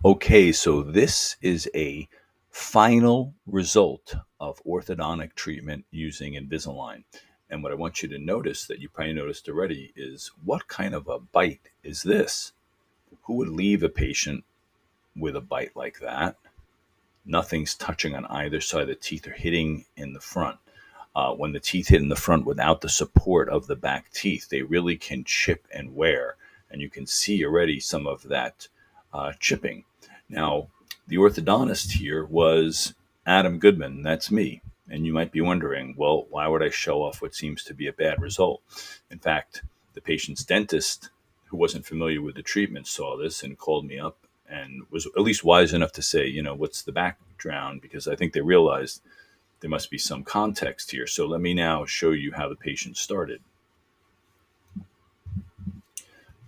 Okay, so this is a final result of orthodontic treatment using Invisalign. And what I want you to notice that you probably noticed already is what kind of a bite is this? Who would leave a patient with a bite like that? Nothing's touching on either side. The teeth are hitting in the front. When the teeth hit in the front without the support of the back teeth, they really can chip and wear. And you can see already some of that chipping. Now, the orthodontist here was Adam Goodman. That's me. And you might be wondering, well, why would I show off what seems to be a bad result? In fact, the patient's dentist, who wasn't familiar with the treatment, saw this and called me up and was at least wise enough to say, what's the background? Because I think they realized there must be some context here. So let me now show you how the patient started.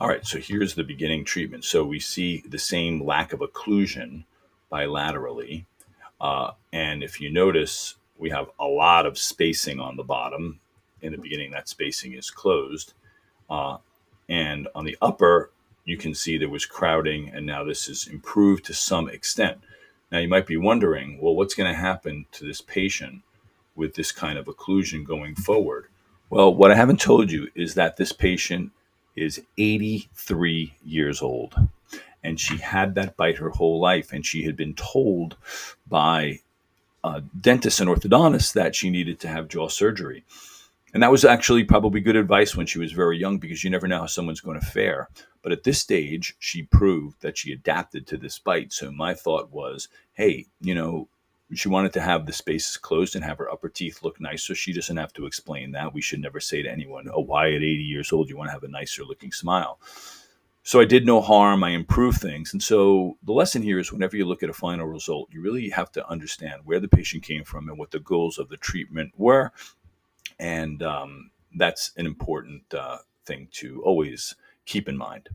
All right, so here's the beginning treatment. So we see the same lack of occlusion bilaterally. And if you notice, we have a lot of spacing on the bottom. In the beginning, that spacing is closed. And on the upper, you can see there was crowding, and now this is improved to some extent. Now, you might be wondering, well, what's going to happen to this patient with this kind of occlusion going forward? Well, what I haven't told you is that this patient is 83 years old, and she had that bite her whole life, and she had been told by dentists and orthodontists that she needed to have jaw surgery. And that was actually probably good advice when she was very young, because you never know how someone's going to fare. But at this stage, she proved that she adapted to this bite. So my thought was, hey, she wanted to have the spaces closed and have her upper teeth look nice, so she doesn't have to explain that. We should never say to anyone, oh, why at 80 years old you want to have a nicer looking smile? So I did no harm. I improved things. And so the lesson here is, whenever you look at a final result, you really have to understand where the patient came from and what the goals of the treatment were. And that's an important thing to always keep in mind.